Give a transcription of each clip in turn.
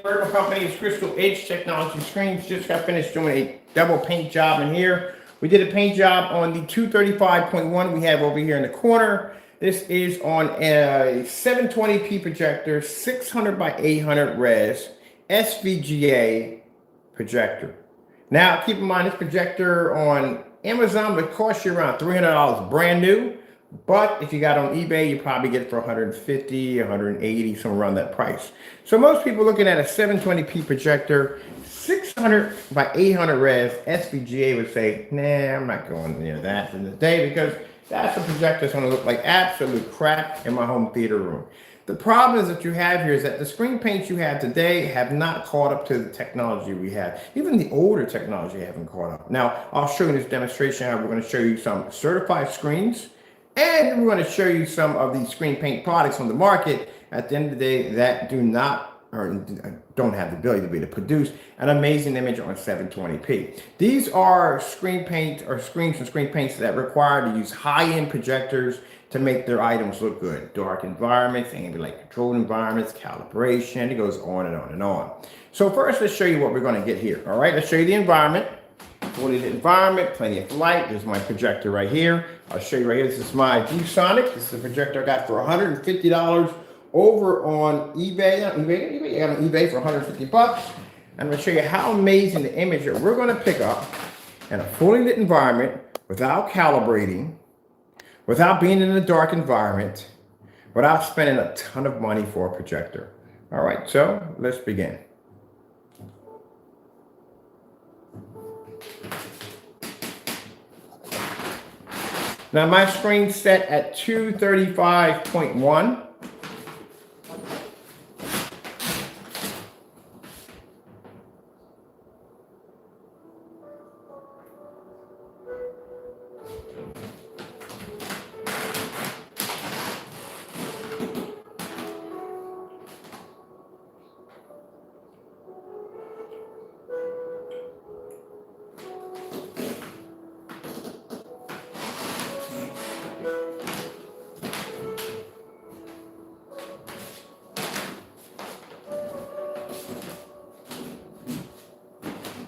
Vertical company is Crystal Edge Technology Screens. Just got finished doing a double paint job in here. We did a paint job on the 235.1 we have over here in the corner. This is on a 720p projector, 600 by 800 res, SVGA projector. Now, keep in mind, this projector on Amazon would cost you around $300 brand new. But if you got on eBay, you probably get it for 150, 180, somewhere around that price. So most people looking at a 720p projector, 600 by 800 res, SVGA would say, nah, I'm not going near that in the day because that's a projector that's going to look like absolute crap in my home theater room. The problem is that you have here is that the screen paints you have today have not caught up to the technology we have. Even the older technology haven't caught up. Now, I'll show you in this demonstration how we're going to show you some certified screens. And we're going to show you some of these screen paint products on the market at the end of the day that do not or don't have the ability to be able to produce an amazing image on 720p. These are screen paint or screens and screen paints that require to use high-end projectors to make their items look good. Dark environments, ambient light controlled environments, calibration, it goes on and on and on. So first, let's show you what we're going to get here. All right, let's show you the environment. Fully lit environment, plenty of light. There's my projector right here. I'll show you right here. This is my G-Sonic. This is a projector I got for $150 over on eBay. I got on eBay for 150 bucks. I'm going to show you how amazing the image that we're going to pick up in a fully lit environment without calibrating, without being in a dark environment, without spending a ton of money for a projector. All right, so let's begin. Now my screen's set at 235.1.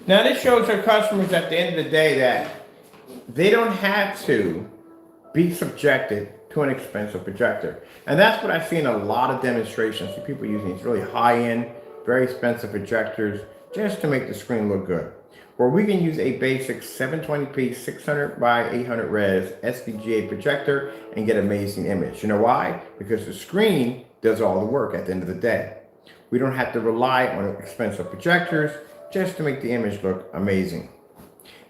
Now this shows our customers at the end of the day that they don't have to be subjected to an expensive projector. And that's what I've seen a lot of demonstrations of people using these really high-end, very expensive projectors just to make the screen look good. Where we can use a basic 720p 600 by 800 res SVGA projector and get amazing image. You know why? Because the screen does all the work at the end of the day. We don't have to rely on expensive projectors just to make the image look amazing.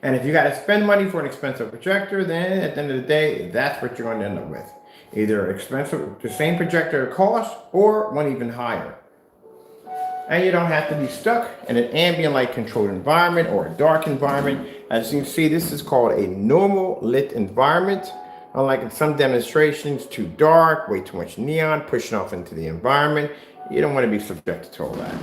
And if you got to spend money for an expensive projector, then at the end of the day, that's what you're going to end up with. Either expensive, the same projector cost, or one even higher. And you don't have to be stuck in an ambient light controlled environment or a dark environment. As you can see, this is called a normal lit environment. Unlike in some demonstrations, too dark, way too much neon, pushing off into the environment. You don't want to be subjected to all that.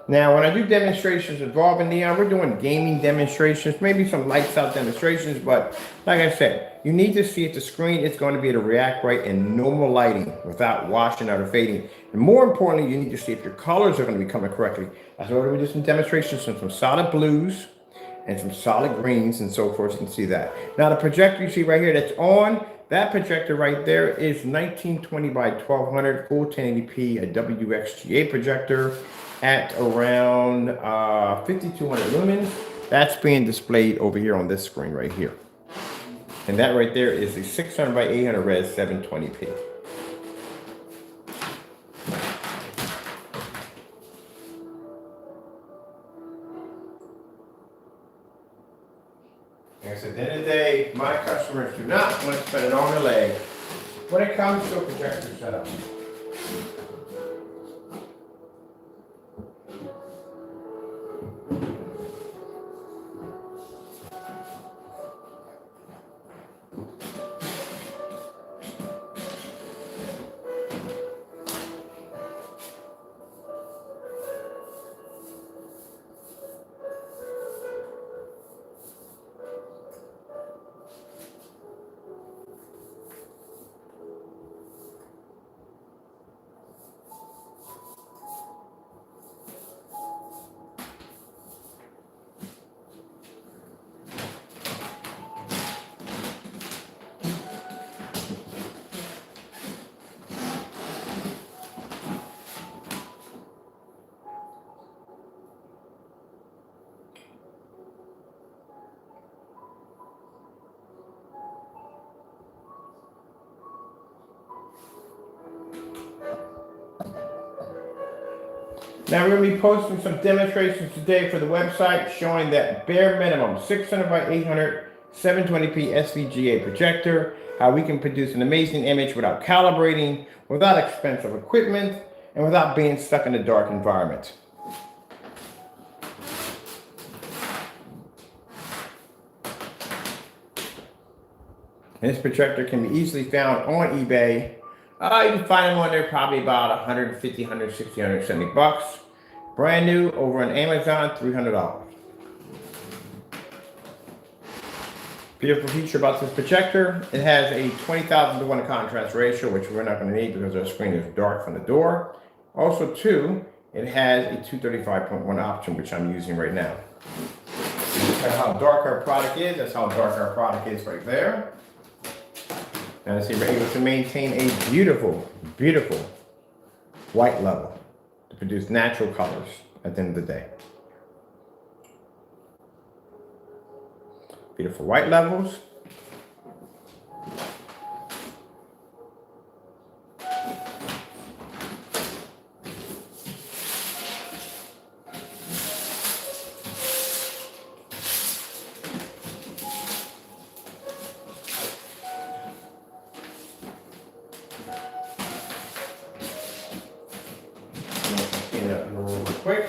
Now, when I do demonstrations involving neon, we're doing gaming demonstrations, maybe some lights out demonstrations, but like I said, you need to see if the screen is going to be able to react right in normal lighting without washing out or fading. And more importantly, you need to see if your colors are going to be coming correctly. That's why we do some demonstrations with some solid blues and some solid greens and so forth. You can see that. Now, the projector you see right here that's on, that projector right there is 1920 by 1200 full 1080p, a WXGA projector at around 5200 lumens. That's being displayed over here on this screen right here. And that right there is the 600 by 800 res 720p. Like I said, at the end of the day, my customers do not want to spend an arm and a leg when it comes to a projector setup. Now we're going to be posting some demonstrations today for the website showing that bare minimum 600 by 800 720p SVGA projector, how we can produce an amazing image without calibrating, without expensive equipment, and without being stuck in a dark environment. This projector can be easily found on eBay. You can find them on there probably about 150, 160, 170 bucks. Brand new over on Amazon, $300. Beautiful feature about this projector, it has a 20,000 to 1 contrast ratio, which we're not going to need because our screen is dark from the door. Also, too, it has a 235.1 option, which I'm using right now. That's how dark our product is. That's how dark our product is right there. And see, we're able to maintain a beautiful, beautiful white level to produce natural colors at the end of the day. Beautiful white levels. Clean it up a little bit quick.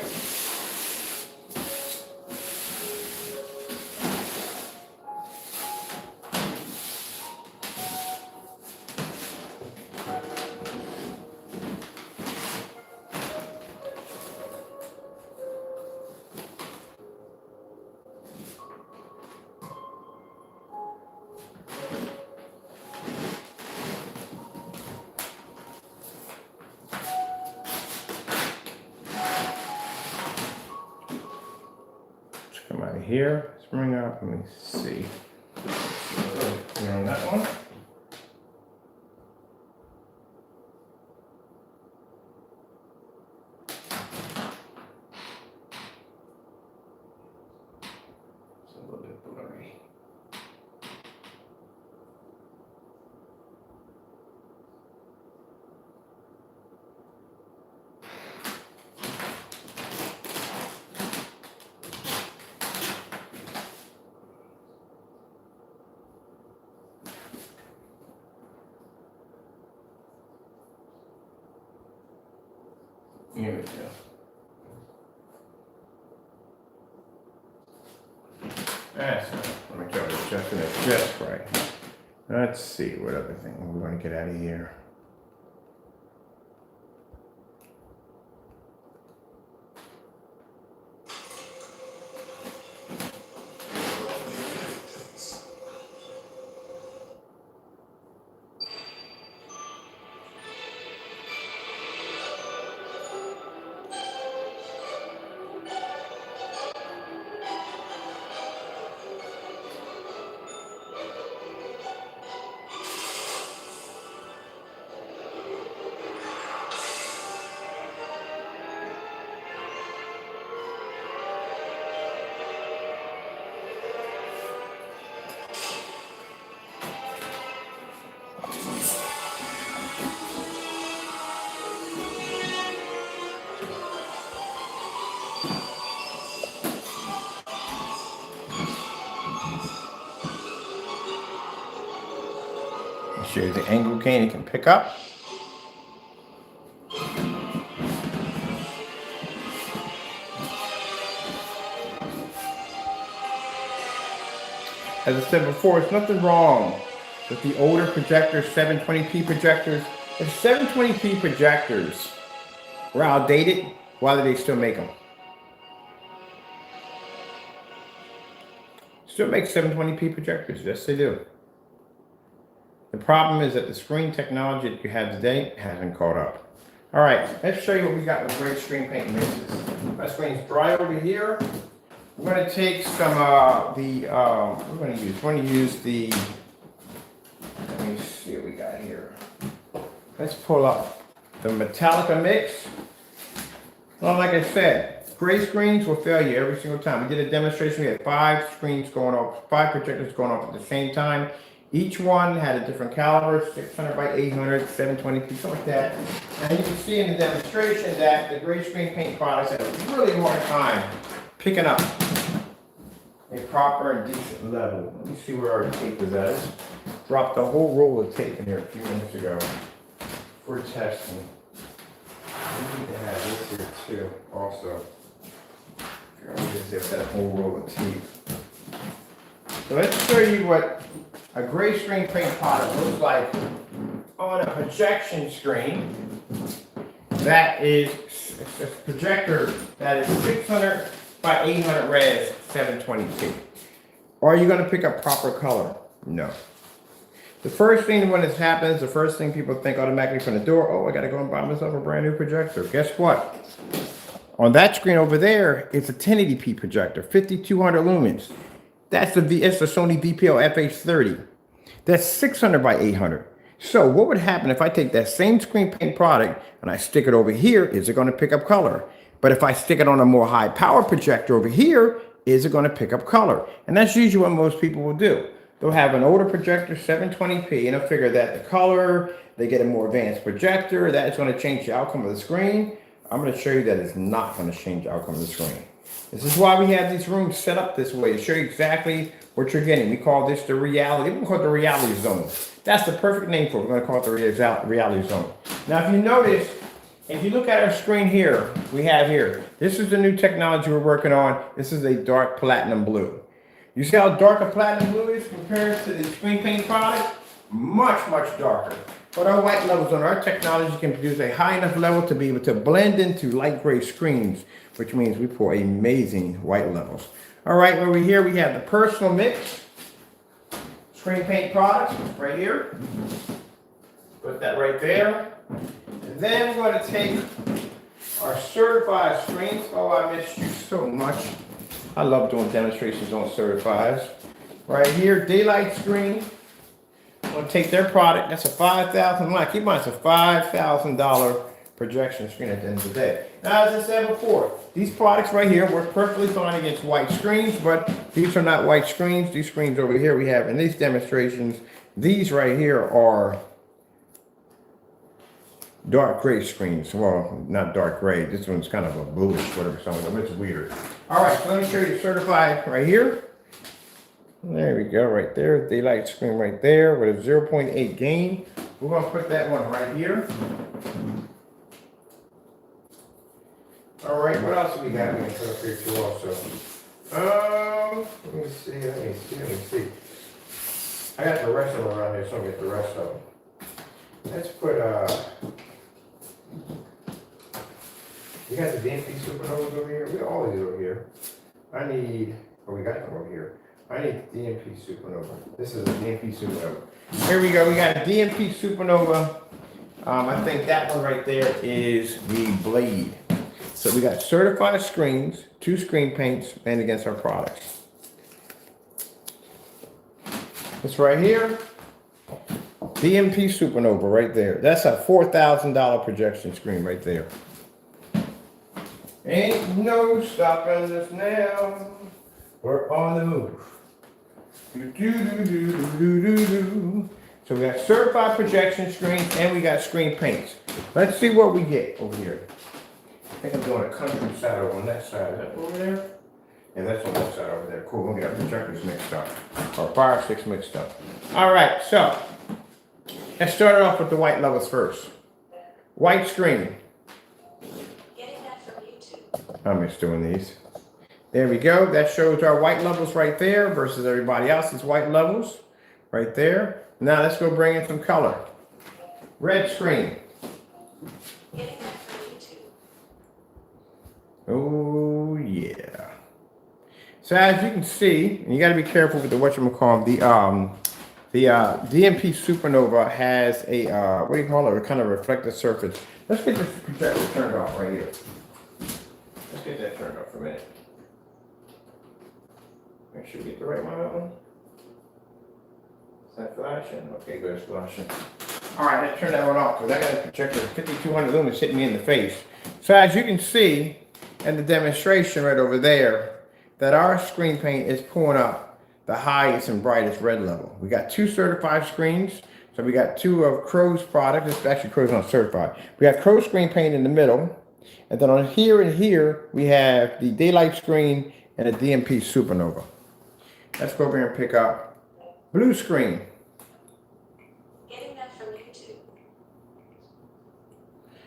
Come out of here. Let's bring up. Let me see. On that one. It's a little bit blurry. Here we go. That's right. Let me try to adjust it just right. Let's see what other thing we want to get out of here. Show you the angle gain it can pick up. As I said before, there's nothing wrong with the older projectors, 720p projectors. If 720p projectors were outdated, why do they still make them? Still make 720p projectors, yes they do. The problem is that the screen technology that you have today hasn't caught up. All right, let's show you what we got with great screen paint mixes. My screen's dry over here. We're going to take some let me see what we got here. Let's pull up the Metallica mix. Well, like I said, gray screens will fail you every single time. We did a demonstration. We had 5 screens going off, 5 projectors going off at the same time. Each one had a different caliber, 600 by 800, 720p, something like that. And you can see in the demonstration that the gray screen paint products have a really hard time picking up a proper and decent level. Let me see where our tape is at. Dropped a whole roll of tape in here a few minutes ago for testing. We need to have this here too, also. I just have that whole roll of tape. So let's show you what a gray screen paint product looks like on a projection screen. That is a projector that is 600 by 800 res, 720p. Are you going to pick up proper color? No. The first thing when this happens, the first thing people think automatically from the door, oh, I got to go and buy myself a brand new projector. Guess what? On that screen over there, it's a 1080p projector, 5200 lumens. It's the Sony VPL FH30. That's 600 by 800. So what would happen if I take that same screen paint product and I stick it over here? Is it going to pick up color? But if I stick it on a more high power projector over here, is it going to pick up color? And that's usually what most people will do. They'll have an older projector, 720p, and they'll figure that the color, they get a more advanced projector, that is going to change the outcome of the screen. I'm going to show you that it's not going to change the outcome of the screen. This is why we have these rooms set up this way, to show you exactly what you're getting. We call this the reality. We call it the reality zone. That's the perfect name for it. We're going to call it the reality zone. Now, if you notice, if you look at our screen here, we have here, this is the new technology we're working on. This is a dark platinum blue. You see how dark a platinum blue is compared to the screen paint product? Much, much darker. But our white levels on our technology can produce a high enough level to be able to blend into light gray screens, which means we pour amazing white levels. All right, over here we have the personal mix screen paint products right here. Put that right there. And then we're going to take our certified screens. Oh, I miss you so much. I love doing demonstrations on certifieds. Right here, daylight screen. I'm going to take their product. That's a $5,000. Keep in mind, it's a $5,000 projection screen at the end of the day. Now, as I said before, these products right here work perfectly fine against white screens, but these are not white screens. These screens over here we have in these demonstrations, these right here are dark gray screens. Well, not dark gray. This one's kind of a bluish, whatever, something. It's weird. All right, so let me show you certified right here. There we go, right there. Daylight screen right there with a 0.8 gain. We're going to put that one right here. All right, what else do we got? We're going to put up here too also. Let me see. I got the rest of them around here, so I'll get the rest of them. Let's put, we got the DMP Supernovas over here. We got all these over here. We got them over here. I need DMP Supernova. This is a DMP Supernova. Here we go. We got a DMP Supernova. I think that one right there is the blade. So we got certified screens, 2 screen paints, and against our products. This right here, DMP Supernova right there. That's a $4,000 projection screen right there. Ain't no stopping us now. We're on the move. So we got certified projection screens and we got screen paints. Let's see what we get over here. I think I'm doing a country side over on that side. Is that over there? Yeah, that's on that side over there. Cool, we're gonna get our projectors mixed up. Our fire sticks mixed up. All right, so let's start off with the white levels first. White screen. Getting that from YouTube. I miss doing these. There we go. That shows our white levels right there versus everybody else's white levels right there. Now let's go bring in some color. Red screen. Getting that from YouTube. Oh yeah. So as you can see, and you got to be careful with the whatchamacallit, the DMP Supernova has a what do you call it? A kind of reflective surface. Let's get this projector turned off right here. Let's get that turned off for a minute. Make sure we get the right one on that one. Is that flashing? Okay, good, it's flashing. All right, let's turn that one off because I got a projector 5200 lumens hitting me in the face. So as you can see in the demonstration right over there, that our screen paint is pulling up the highest and brightest red level. We got 2 certified screens. So we got 2 of Crow's products. This is actually Crow's not certified. We have Crow's screen paint in the middle. And then on here and here, we have the daylight screen and a DMP Supernova. Let's go over here and pick up blue screen. Getting that from YouTube.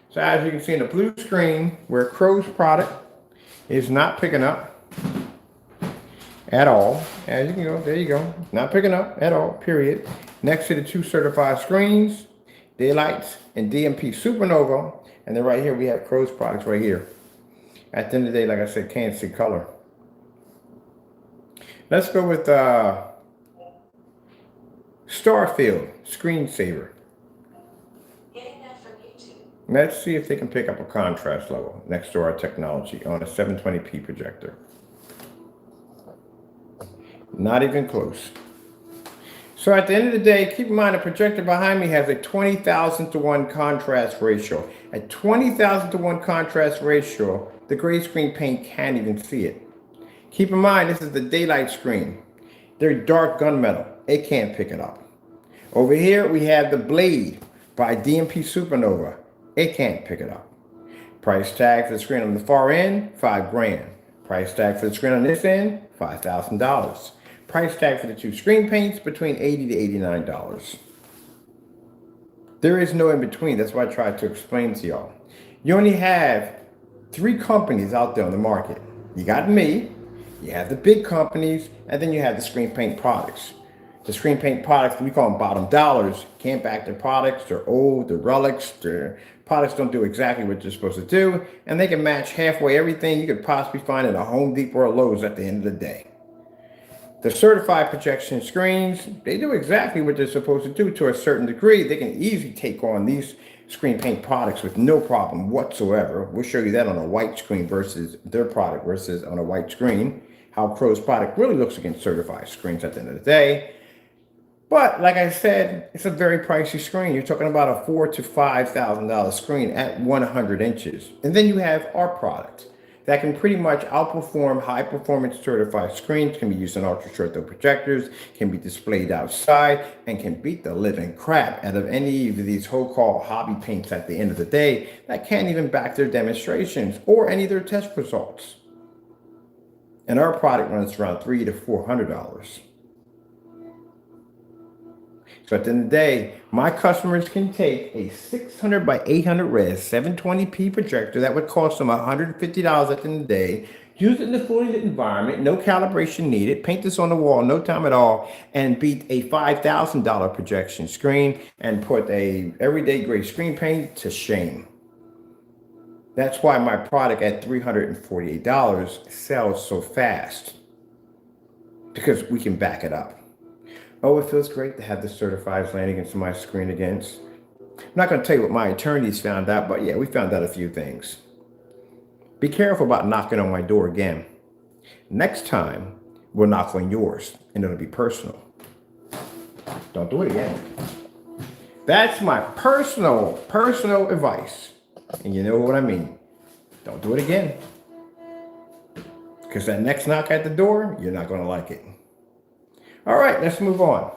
So as you can see in the blue screen, where Crow's product is not picking up at all. As you can go, there you go. Not picking up at all, period. Next to the 2 certified screens, daylights and DMP Supernova. And then right here, we have Crow's products right here. At the end of the day, like I said, can't see color. Let's go with Starfield Screensaver. Getting that from YouTube. Let's see if they can pick up a contrast level next to our technology on a 720p projector. Not even close. So at the end of the day, keep in mind the projector behind me has a 20,000 to 1 contrast ratio. At 20,000 to 1 contrast ratio, the gray screen paint can't even see it. Keep in mind, this is the daylight screen. They're dark gunmetal. It can't pick it up. Over here, we have the Blade by DMP Supernova. It can't pick it up. Price tag for the screen on the far end, $5 grand. Price tag for the screen on this end, $5,000. Price tag for the 2 screen paints between $80 to $89. There is no in between. That's what I tried to explain to y'all. You only have 3 companies out there on the market. You got me, you have the big companies, and then you have the screen paint products. The screen paint products, we call them bottom dollars. Can't back their products. They're old, they're relics. Their products don't do exactly what they're supposed to do. And they can match halfway everything you could possibly find in a Home Depot or Lowe's at the end of the day. The certified projection screens, they do exactly what they're supposed to do to a certain degree. They can easily take on these screen paint products with no problem whatsoever. We'll show you that on a white screen versus their product versus on a white screen. How Crow's product really looks against certified screens at the end of the day. But like I said, it's a very pricey screen. You're talking about a $4,000 to $5,000 screen at 100 inches. And then you have our product that can pretty much outperform high performance certified screens, can be used in ultra short throw projectors, can be displayed outside, and can beat the living crap out of any of these so-called hobby paints at the end of the day that can't even back their demonstrations or any of their test results. And our product runs around $300 to $400. So at the end of the day, my customers can take a 600 by 800 res 720p projector that would cost them $150 at the end of the day, use it in the fully lit environment, no calibration needed, paint this on the wall, no time at all, and beat a $5,000 projection screen and put a everyday gray screen paint to shame. That's why my product at $348 sells so fast, because we can back it up. Oh, it feels great to have the certifieds landing into my screen against. I'm not going to tell you what my attorneys found out, but yeah, we found out a few things. Be careful about knocking on my door again. Next time, we'll knock on yours, and it'll be personal. Don't do it again. That's my personal advice. And you know what I mean. Don't do it again. Because that next knock at the door, you're not going to like it. All right, let's move on.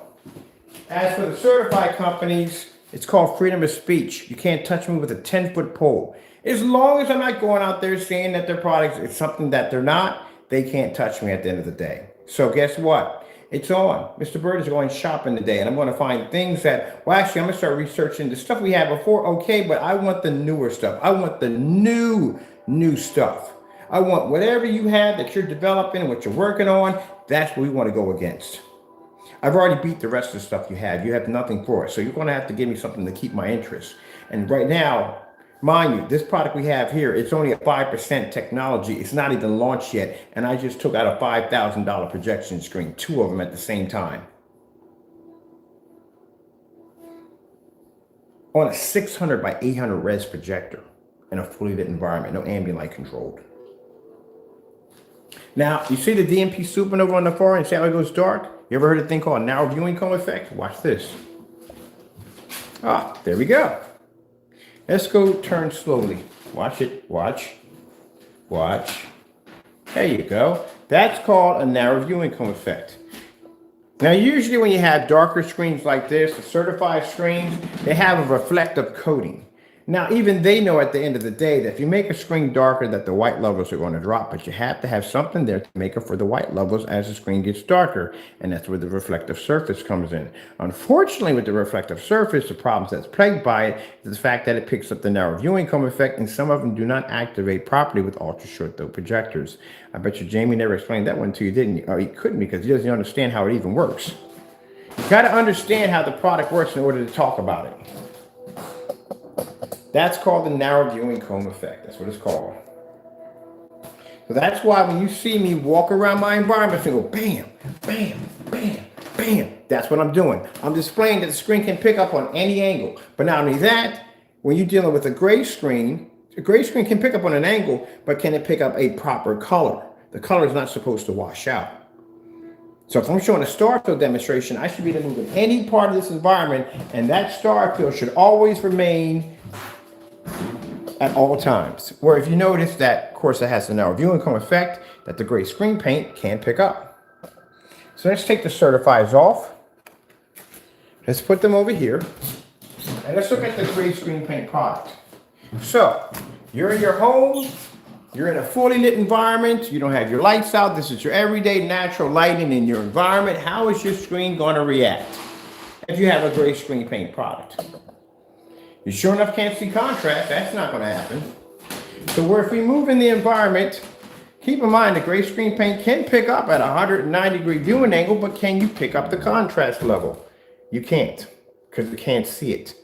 As for the certified companies, it's called freedom of speech. You can't touch me with a 10-foot pole. As long as I'm not going out there saying that their products is something that they're not, they can't touch me at the end of the day. So guess what? It's on. Mr. Bird is going shopping today, and I'm going to find things that, well, actually, I'm going to start researching the stuff we had before, okay, but I want the newer stuff. I want the new stuff. I want whatever you have that you're developing, what you're working on, that's what we want to go against. I've already beat the rest of the stuff you have. You have nothing for it. So you're going to have to give me something to keep my interest. And right now, mind you, this product we have here, it's only a 5% technology. It's not even launched yet. And I just took out a $5,000 projection screen, 2 of them at the same time. On a 600 by 800 res projector in a fully lit environment, no ambient light controlled. Now, you see the DMP Supernova on the far and see how it goes dark? You ever heard of a thing called narrow viewing cone effect? Watch this. Ah, there we go. Let's go turn slowly. Watch it. Watch. There you go. That's called a narrow viewing cone effect. Now, usually when you have darker screens like this, the certified screens, they have a reflective coating. Now, even they know at the end of the day that if you make a screen darker, that the white levels are going to drop, but you have to have something there to make up for the white levels as the screen gets darker, and that's where the reflective surface comes in. Unfortunately, with the reflective surface, the problems that's plagued by it is the fact that it picks up the narrow viewing cone effect, and some of them do not activate properly with ultra short throw projectors. I bet you Jamie never explained that one to you, didn't you? Oh, he couldn't because he doesn't understand how it even works. You got to understand how the product works in order to talk about it. That's called the narrow viewing cone effect. That's what it's called. So that's why when you see me walk around my environment and go bam, bam, bam, bam, that's what I'm doing. I'm displaying that the screen can pick up on any angle. But not only that, when you're dealing with a gray screen can pick up on an angle, but can it pick up a proper color? The color is not supposed to wash out. So if I'm showing a star field demonstration, I should be able to move in any part of this environment, and that star field should always remain at all times. Where if you notice that, of course, it has the narrow viewing cone effect that the gray screen paint can pick up. So let's take the certifieds off. Let's put them over here. And let's look at the gray screen paint product. So you're in your home, you're in a fully lit environment, you don't have your lights out, this is your everyday natural lighting in your environment. How is your screen going to react if you have a gray screen paint product? You sure enough can't see contrast, that's not going to happen. So where if we move in the environment, keep in mind the gray screen paint can pick up at a 190-degree viewing angle, but can you pick up the contrast level? You can't, because you can't see it.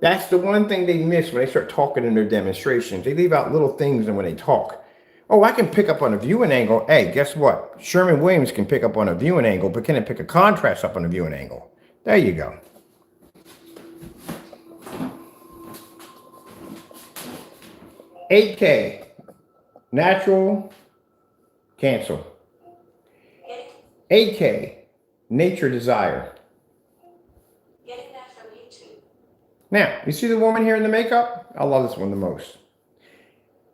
That's the one thing they miss when they start talking in their demonstrations. They leave out little things when they talk. Oh, I can pick up on a viewing angle. Hey, guess what? Sherwin-Williams can pick up on a viewing angle, but can it pick a contrast up on a viewing angle? There you go. $8K, natural, cancel. $8K, nature desire. Getting that from YouTube. Now, you see the woman here in the makeup? I love this one the most.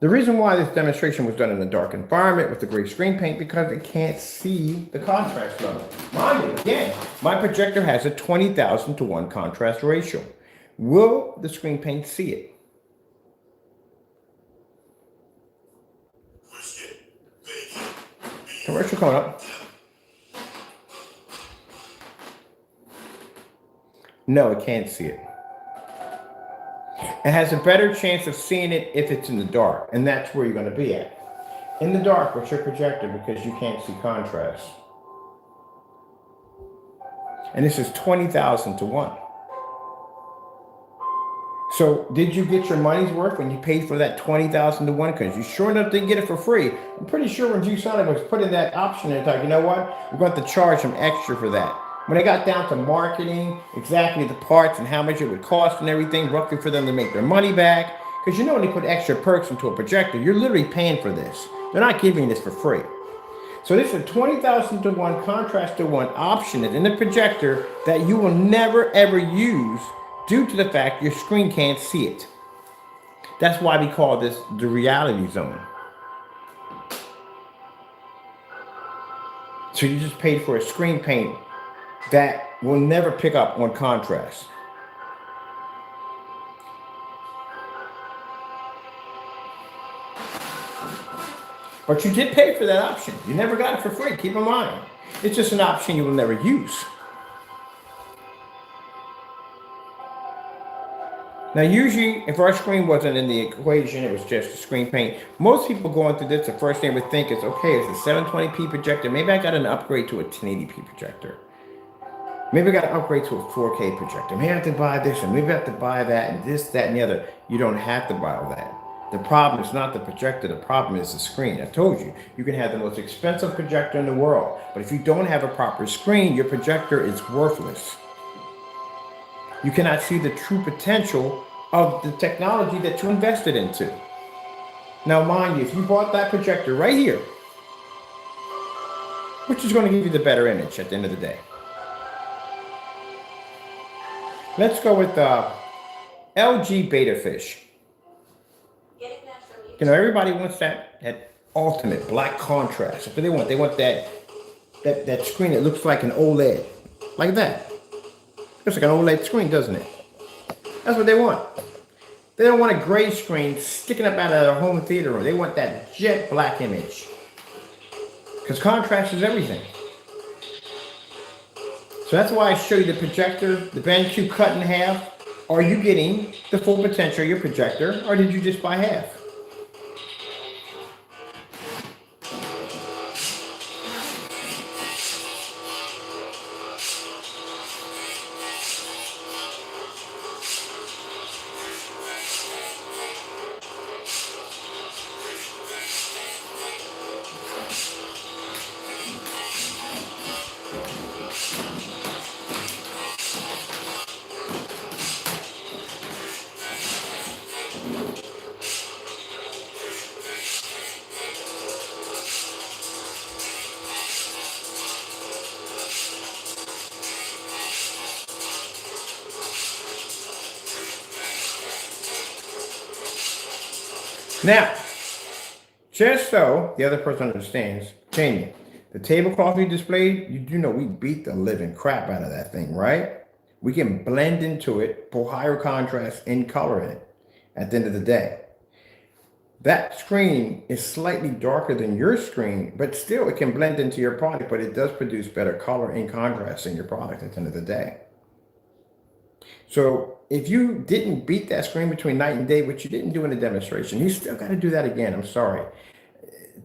The reason why this demonstration was done in a dark environment with the gray screen paint, because it can't see the contrast level. Mind you, again, my projector has a 20,000 to 1 contrast ratio. Will the screen paint see it? Commercial coming up. No, it can't see it. It has a better chance of seeing it if it's in the dark, and that's where you're going to be at. In the dark with your projector, because you can't see contrast. And this is 20,000 to 1. So did you get your money's worth when you paid for that 20,000 to 1? Because you sure enough didn't get it for free. I'm pretty sure when G-Sonic was putting that option in, it's like, you know what? We're going to have to charge them extra for that. When it got down to marketing, exactly the parts and how much it would cost and everything, roughly for them to make their money back. Because you know when they put extra perks into a projector, you're literally paying for this. They're not giving this for free. So this is a 20,000 to 1 contrast to 1 option in the projector that you will never ever use due to the fact your screen can't see it. That's why we call this the reality zone. So you just paid for a screen paint that will never pick up on contrast. But you did pay for that option. You never got it for free, keep in mind. It's just an option you will never use. Now, usually, if our screen wasn't in the equation, it was just a screen paint. Most people going through this, the first thing they would think is, okay, it's a 720p projector. Maybe I got an upgrade to a 1080p projector. Maybe I got to upgrade to a 4K projector. Maybe I have to buy this and maybe I have to buy that and this, that, and the other. You don't have to buy all that. The problem is not the projector. The problem is the screen. I told you, you can have the most expensive projector in the world. But if you don't have a proper screen, your projector is worthless. You cannot see the true potential of the technology that you invested into. Now, mind you, if you bought that projector right here, which is going to give you the better image at the end of the day. Let's go with LG Beta Fish. Getting that from YouTube. You know, everybody wants that ultimate black contrast. That's what they want. They want that that screen that looks like an OLED. Like that. Looks like an OLED screen, doesn't it? That's what they want. They don't want a gray screen sticking up out of their home theater room. They want that jet black image. Because contrast is everything. So that's why I show you the projector, the BenQ cut in half. Are you getting the full potential of your projector, or did you just buy half? Now, just so the other person understands, Jamie, the tablecloth you displayed, you do know we beat the living crap out of that thing, right? We can blend into it, pull higher contrast and color in it at the end of the day. That screen is slightly darker than your screen, but still it can blend into your product, but it does produce better color and contrast in your product at the end of the day. So if you didn't beat that screen between night and day, which you didn't do in the demonstration, you still got to do that again. I'm sorry.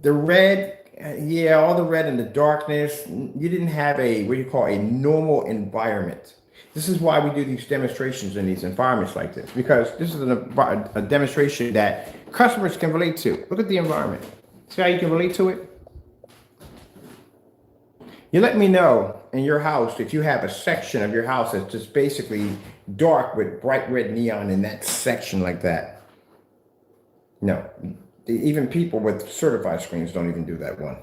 The red, yeah, all the red and the darkness, you didn't have a, what you call a normal environment. This is why we do these demonstrations in these environments like this, because this is a demonstration that customers can relate to. Look at the environment. See how you can relate to it? You let me know in your house if you have a section of your house that's just basically dark with bright red neon in that section like that. No, even people with certified screens don't even do that one.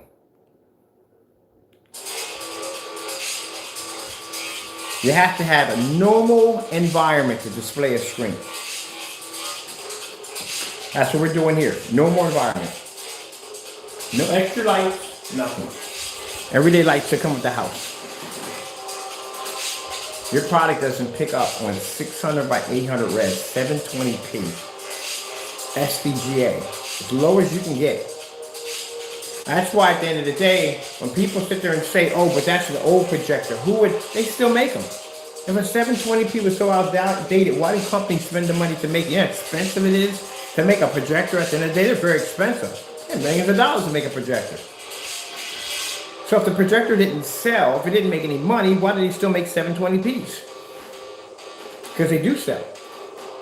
You have to have a normal environment to display a screen. That's what we're doing here. Normal environment. No extra lights, nothing. Everyday lights that come with the house. Your product doesn't pick up on 600 by 800 res, 720p, SVGA, as low as you can get. That's why at the end of the day, when people sit there and say, oh, but that's an old projector, they still make them. If a 720p was so outdated, why do companies spend the money to make it? Yeah, expensive it is to make a projector. At the end of the day, they're very expensive. Yeah, millions of dollars to make a projector. So if the projector didn't sell, if it didn't make any money, why do they still make 720p's? Because they do sell.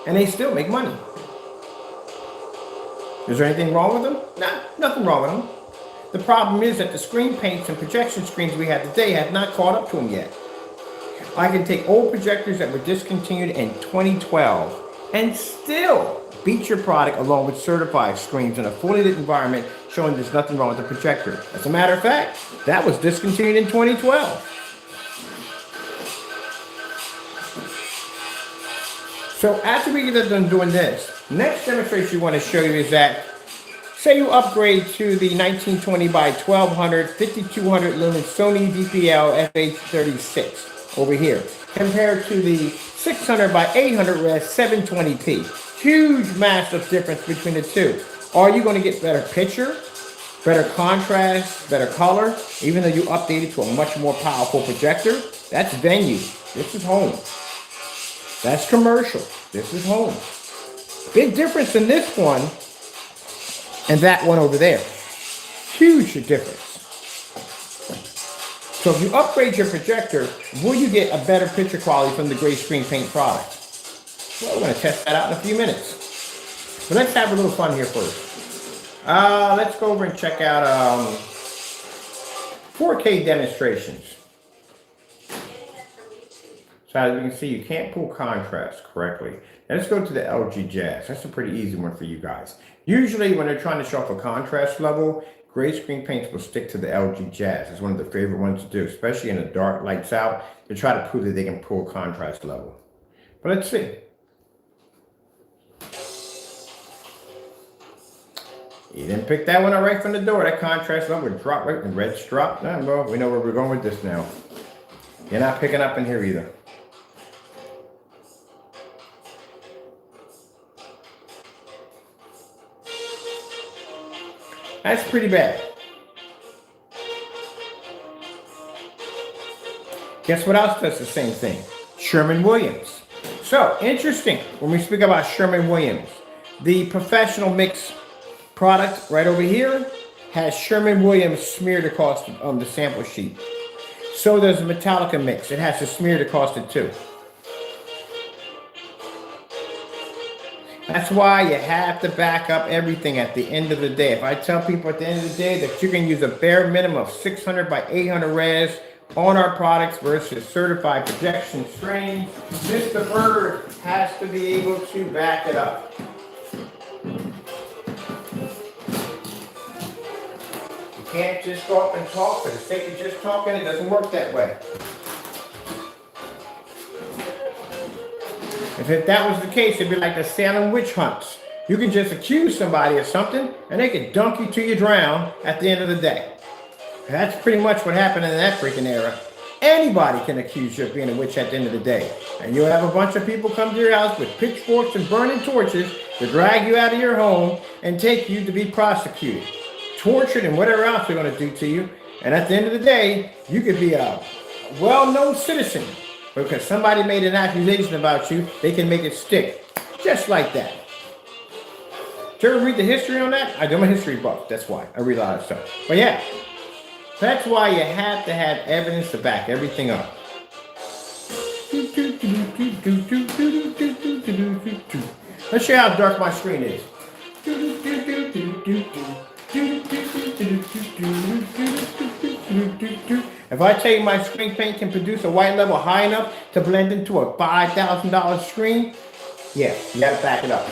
And they still make money. Is there anything wrong with them? No, nothing wrong with them. The problem is that the screen paints and projection screens we have today have not caught up to them yet. I can take old projectors that were discontinued in 2012 and still beat your product along with certified screens in a fully lit environment showing there's nothing wrong with the projector. As a matter of fact, that was discontinued in 2012. So after we get done doing this, next demonstration we want to show you is that, say you upgrade to the 1920 by 1200, 5200 lumen Sony DPL FH36 over here, compared to the 600 by 800 res 720p. Huge, massive difference between the two. Are you going to get better picture, better contrast, better color, even though you update it to a much more powerful projector? That's venue. This is home. That's commercial. This is home. Big difference in this one and that one over there. Huge difference. So if you upgrade your projector, will you get a better picture quality from the gray screen paint product? Well, we're going to test that out in a few minutes. But let's have a little fun here first. Let's go over and check out 4K demonstrations. So as you can see, you can't pull contrast correctly. Now let's go to the LG Jazz. That's a pretty easy one for you guys. Usually when they're trying to show off a contrast level, gray screen paints will stick to the LG Jazz. It's one of the favorite ones to do, especially in the dark, lights out, to try to prove that they can pull contrast level. But let's see. You didn't pick that one up right from the door. That contrast level would drop right and red's drop. No, bro, we know where we're going with this now. You're not picking up in here either. That's pretty bad. Guess what else does the same thing? Sherwin-Williams. So, interesting, when we speak about Sherwin-Williams, the professional mix product right over here has Sherwin-Williams smeared across the sample sheet. So does the Metallica mix. It has to smeared across it too. That's why you have to back up everything at the end of the day. If I tell people at the end of the day that you can use a bare minimum of 600 by 800 res on our products versus certified projection strains, Mr. Bird has to be able to back it up. You can't just go up and talk for the sake of just talking. It doesn't work that way. If that was the case, it'd be like the Salem witch hunts. You can just accuse somebody of something and they can dunk you till you drown at the end of the day. That's pretty much what happened in that freaking era. Anybody can accuse you of being a witch at the end of the day. And you'll have a bunch of people come to your house with pitchforks and burning torches to drag you out of your home and take you to be prosecuted, tortured, and whatever else they're going to do to you. And at the end of the day, you could be a well-known citizen. Because somebody made an accusation about you, they can make it stick. Just like that. Did you ever read the history on that? I'm a history buff, that's why. I read a lot of stuff. But yeah, that's why you have to have evidence to back everything up. Let's show you how dark my screen is. If I tell you my screen paint can produce a white level high enough to blend into a $5,000 screen, yeah, you gotta back it up.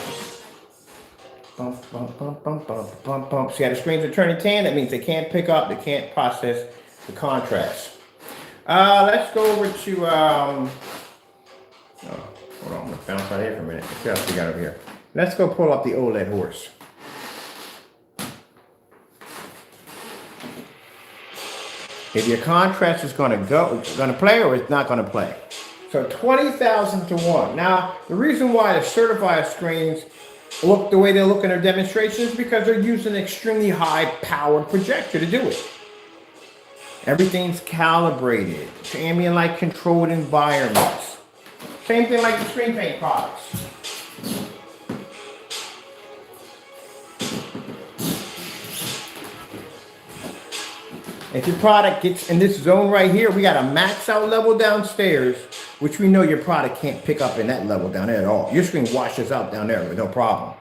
Bump, bump, bump, bump, bump, bump, bump. See how the screens are turning tan? That means they can't pick up, they can't process the contrast. Let's go over to, hold on, I'm gonna bounce out here for a minute. Let's see what else we got over here. Let's go pull up the OLED horse. If your contrast is going to play or it's not going to play. So 20,000 to 1. Now, the reason why the certified screens look the way they look in their demonstrations is because they're using an extremely high powered projector to do it. Everything's calibrated to ambient light controlled environments. Same thing like the screen paint products. If your product gets in this zone right here, we got a max out level downstairs, which we know your product can't pick up in that level down there at all. Your screen washes out down there with no problem.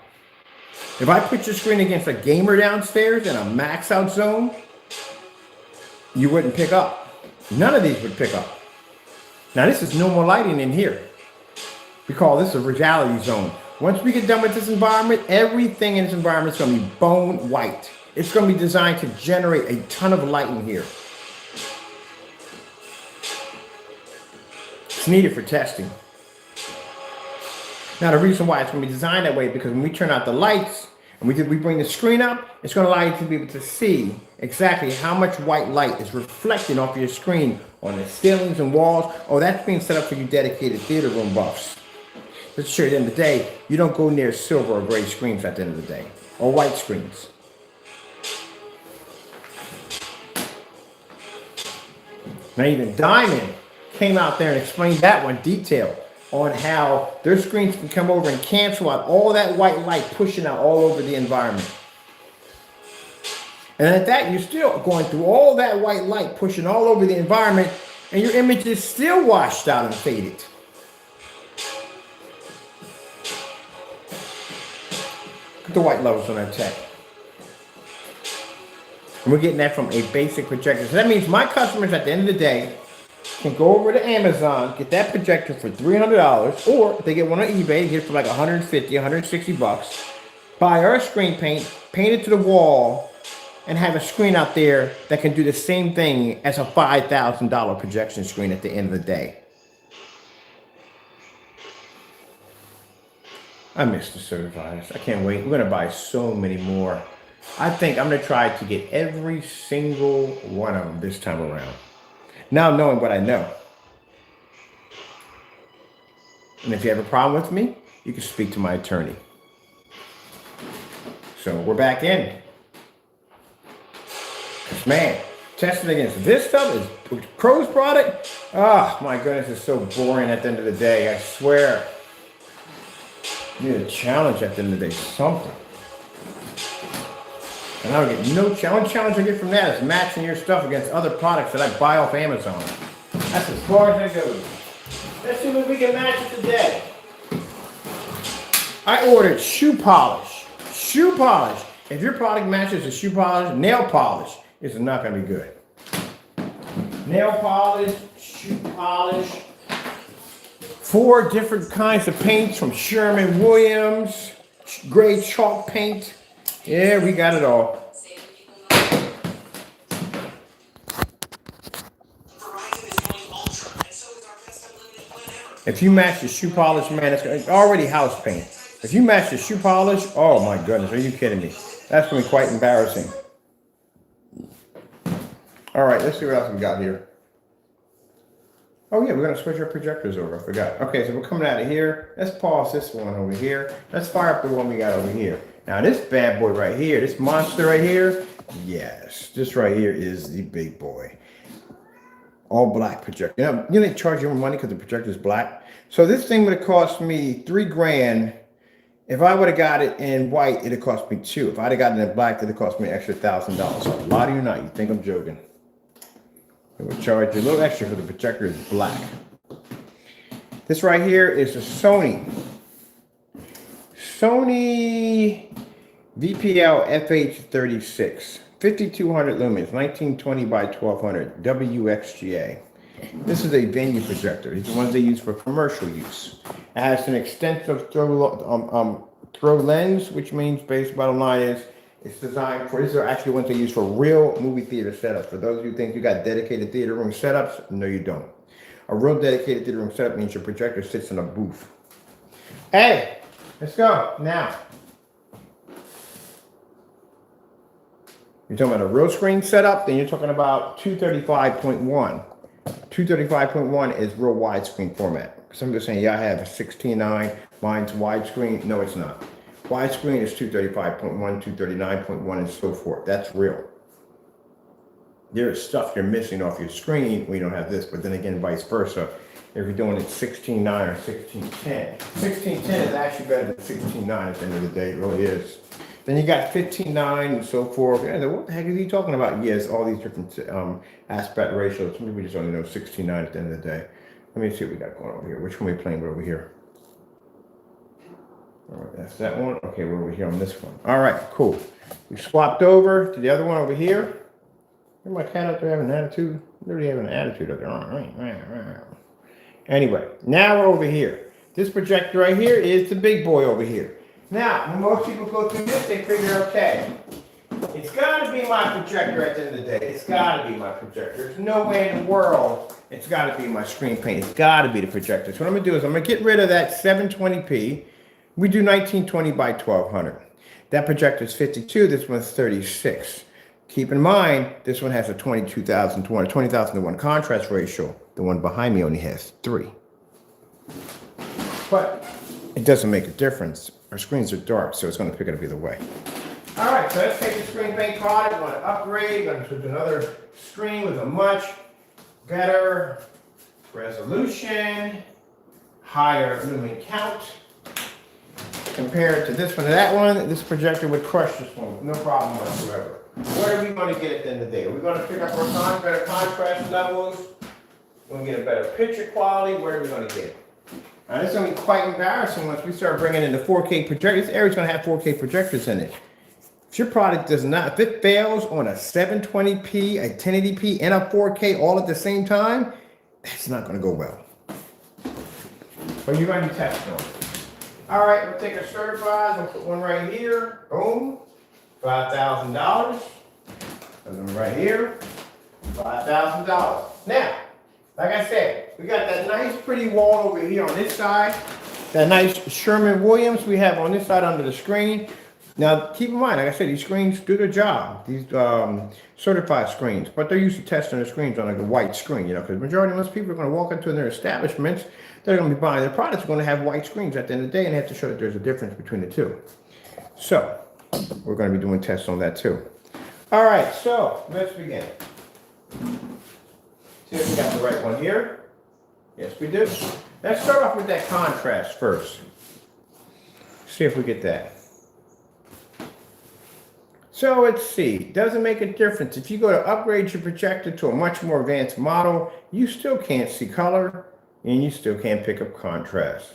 If I put your screen against a gamer downstairs in a max out zone, you wouldn't pick up. None of these would pick up. Now this is normal lighting in here. We call this a reality zone. Once we get done with this environment, everything in this environment is going to be bone white. It's going to be designed to generate a ton of light in here. It's needed for testing. Now the reason why it's going to be designed that way is because when we turn out the lights and we bring the screen up, it's going to allow you to be able to see exactly how much white light is reflecting off your screen on the ceilings and walls. Oh, that's being set up for you dedicated theater room buffs. Let's show you at the end of the day, you don't go near silver or gray screens at the end of the day, or white screens. Now even Diamond came out there and explained that one detail on how their screens can come over and cancel out all that white light pushing out all over the environment. And at that, you're still going through all that white light pushing all over the environment and your image is still washed out and faded. Look at the white levels on that tech. And we're getting that from a basic projector. So that means my customers at the end of the day can go over to Amazon, get that projector for $300, or if they get one on eBay, get it for like 150, 160 bucks, buy our screen paint, paint it to the wall, and have a screen out there that can do the same thing as a $5,000 projection screen at the end of the day. I miss the certifieds. I can't wait. We're going to buy so many more. I think I'm gonna try to get every single one of them this time around. Now knowing what I know. And if you have a problem with me, you can speak to my attorney. So we're back in. Man, testing against this stuff is Crow's product. Oh my goodness, it's so boring at the end of the day. I swear. You need a challenge at the end of the day, something. And I don't get no challenge. Challenge I get from that is matching your stuff against other products that I buy off Amazon. That's as far as it goes. Let's see what we can match it today. I ordered shoe polish. Shoe polish. If your product matches the shoe polish, nail polish is not going to be good. Nail polish, shoe polish. 4 different kinds of paints from Sherman-Williams. Gray chalk paint. Yeah, we got it all. If you match the shoe polish, man, it's already house paint. If you match the shoe polish, oh my goodness, are you kidding me? That's going to be quite embarrassing. All right, let's see what else we got here. Oh yeah, we're going to switch our projectors over. I forgot. Okay, so we're coming out of here. Let's pause this one over here. Let's fire up the one we got over here. Now this bad boy right here, this monster right here, yes, this right here is the big boy. All black projector. Now, you know they charge you more money because the projector is black. So this thing would have cost me $3 grand. If I would have got it in white, it'd have cost me $2. If I'd have gotten it in black, it'd have cost me an extra $1,000. So a lot of you not, you think I'm joking. It would charge you a little extra for the projector is black. This right here is a Sony VPL FH36, 5200 lumens, 1920 by 1200 WXGA. This is a venue projector. These are the ones they use for commercial use. It has an extensive throw lens, which means bottom line is it's designed for, these are actually ones they use for real movie theater setups. For those of you who think you got dedicated theater room setups, no you don't. A real dedicated theater room setup means your projector sits in a booth. Hey, let's go now. You're talking about a real screen setup, then you're talking about 235.1. 235.1 is real widescreen format. Some people are saying, yeah, I have a 16:9, mine's widescreen. No, it's not. Widescreen is 235.1, 239.1, and so forth. That's real. There's stuff you're missing off your screen when you don't have this, but then again, vice versa. If you're doing it 16:9 or 16:10. 16:10 is actually better than 16:9 at the end of the day. It really is. Then you got 15:9 and so forth. Yeah, what the heck is he talking about? Yes, all these different aspect ratios. Some people just only know 16:9 at the end of the day. Let me see what we got going over here. Which one are we playing with over here? All right, that's that one. Okay, we're over here on this one. All right, cool. We swapped over to the other one over here. Look, my cat out there having an attitude. Literally having an attitude up there. Anyway, now we're over here. This projector right here is the big boy over here. Now, when most people go through this, they figure, okay, it's got to be my projector at the end of the day. It's got to be my projector. There's no way in the world it's got to be my screen paint. It's got to be the projector. So what I'm going to do is I'm going to get rid of that 720p. We do 1920 by 1200. That projector is 52. This one's 36. Keep in mind, this one has a 20,000 to 1 contrast ratio. The one behind me only has 3. But it doesn't make a difference. Our screens are dark, so it's going to pick it up either way. All right, so let's take the screen paint product. We want to upgrade. We're going to do another screen with a much better resolution, higher lumen count. Compared to this one and that one, this projector would crush this one with no problem whatsoever. What are we going to get at the end of the day? Are we going to pick up our better contrast levels? We're going to get a better picture quality. What are we going to get? Now, this is going to be quite embarrassing once we start bringing in the 4K projectors. This area's going to have 4K projectors in it. If your product does not, if it fails on a 720p, a 1080p, and a 4K all at the same time, that's not going to go well. But you're going to be testing on it. All right, we'll take our certifieds. We'll put one right here. Boom. $5,000. Another one right here. $5,000. Now, like I said, we got that nice pretty wall over here on this side. That nice Sherman-Williams we have on this side under the screen. Now, keep in mind, like I said, these screens do their job. These certified screens, but they're used to testing the screens on like a white screen, because the majority of most people are going to walk into their establishments, they're going to be buying their products, are going to have white screens at the end of the day, and they have to show that there's a difference between the two. So, we're going to be doing tests on that too. All right, so let's begin. See if we got the right one here. Yes, we do. Let's start off with that contrast first. See if we get that. So let's see, doesn't make a difference. If you go to upgrade your projector to a much more advanced model, you still can't see color and you still can't pick up contrast.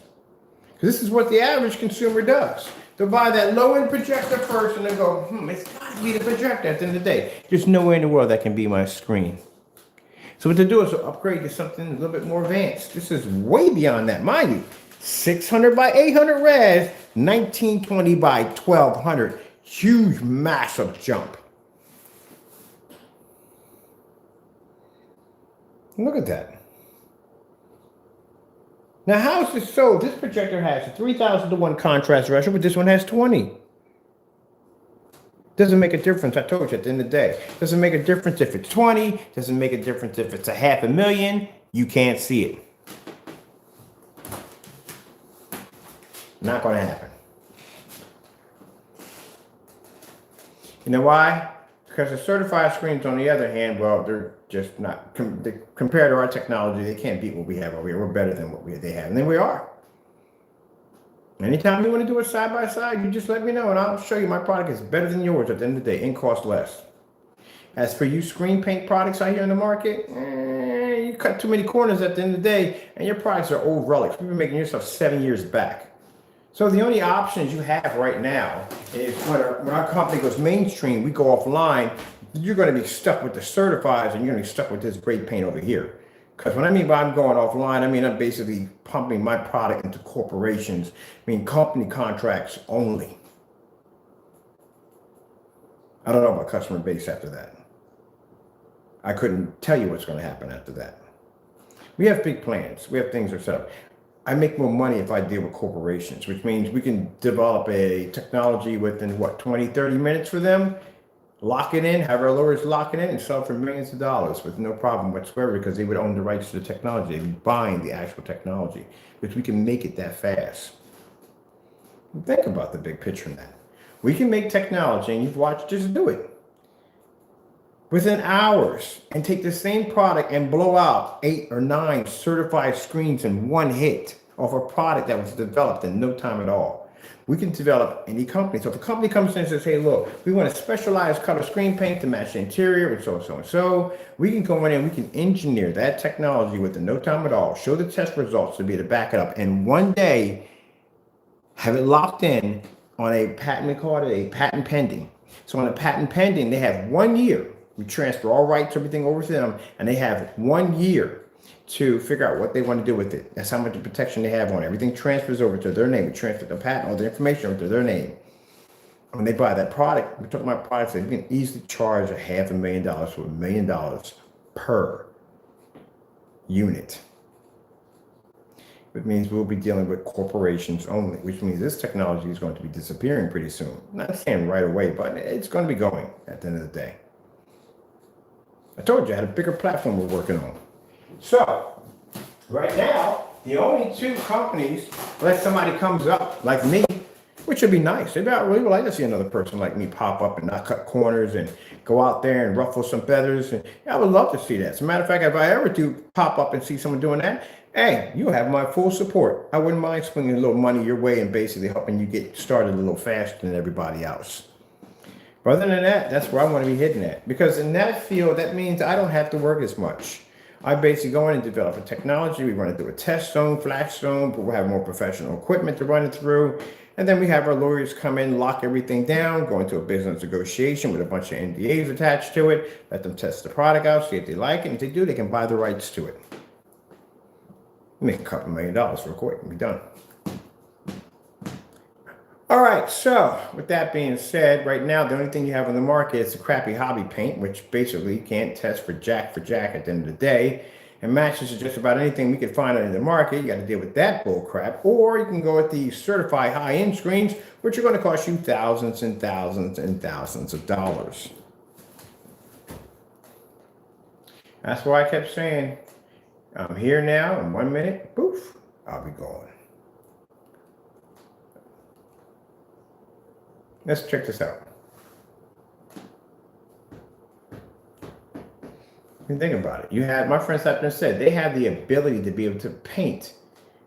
This is what the average consumer does. They'll buy that low-end projector first and they'll go, it's got to be the projector at the end of the day. There's nowhere in the world that can be my screen. So what they do is they'll upgrade to something a little bit more advanced. This is way beyond that, mind you. 600 by 800 res, 1920 by 1200. Huge, massive jump. Look at that. Now, how is this so? This projector has a 3,000 to 1 contrast ratio, but this one has 20. Doesn't make a difference. I told you at the end of the day. Doesn't make a difference if it's 20. Doesn't make a difference if it's 500,000. You can't see it. Not going to happen. You know why? Because the certified screens, on the other hand, well, they're just not, compared to our technology, they can't beat what we have over here. We're better than what they have. And then we are. Anytime you want to do it side by side, you just let me know and I'll show you my product is better than yours at the end of the day and cost less. As for you screen paint products out here in the market, you cut too many corners at the end of the day and your products are old relics. We've been making your stuff 7 years back. So the only options you have right now is when our company goes mainstream, we go offline, you're going to be stuck with the certifieds and you're going to be stuck with this great paint over here. Because what I mean by I'm going offline, I mean I'm basically pumping my product into corporations, company contracts only. I don't know about customer base after that. I couldn't tell you what's going to happen after that. We have big plans. We have things that are set up. I make more money if I deal with corporations, which means we can develop a technology within 20, 30 minutes for them, lock it in, have our lawyers lock it in and sell it for millions of dollars with no problem whatsoever because they would own the rights to the technology. They'd be buying the actual technology, which we can make it that fast. Think about the big picture in that. We can make technology, and you've watched us do it, within hours and take the same product and blow out 8 or 9 certified screens in one hit off a product that was developed in no time at all. We can develop any company. So if a company comes in and says, hey, look, we want a specialized color screen paint to match the interior and so, we can go in and we can engineer that technology within no time at all, show the test results to be to back it up, and one day have it locked in on a patent, we call it a patent pending. So on a patent pending, they have 1 year. We transfer all rights, everything over to them, and they have 1 year to figure out what they want to do with it. That's how much protection they have on it. Everything transfers over to their name. We transfer the patent, all the information over to their name. When they buy that product, we're talking about products that you can easily charge $500,000 to $1 million per unit. Which means we'll be dealing with corporations only, which means this technology is going to be disappearing pretty soon. I'm not saying right away, but it's going to be going at the end of the day. I told you I had a bigger platform we're working on. So, right now, the only 2 companies, unless somebody comes up like me, which would be nice. Maybe I really would like to see another person like me pop up and not cut corners and go out there and ruffle some feathers. And I would love to see that. As a matter of fact, if I ever do pop up and see someone doing that, hey, you'll have my full support. I wouldn't mind swinging a little money your way and basically helping you get started a little faster than everybody else. But other than that, that's where I want to be hitting at. Because in that field, that means I don't have to work as much. I basically go in and develop a technology. We run it through a test zone, flash zone, but we'll have more professional equipment to run it through. And then we have our lawyers come in, lock everything down, go into a business negotiation with a bunch of NDAs attached to it, let them test the product out, see if they like it. And if they do, they can buy the rights to it. Make a couple $1 million real quick and be done. All right, so with that being said, right now, the only thing you have on the market is a crappy hobby paint, which basically you can't test for jack at the end of the day. and matches to just about anything we can find in the market. You got to deal with that bull crap. Or you can go with the certified high-end screens, which are going to cost you thousands and thousands and thousands of dollars. That's why I kept saying, I'm here now. In 1 minute, poof, I'll be gone. Let's check this out. And think about it. You have, my friend sat there and said, they have the ability to be able to paint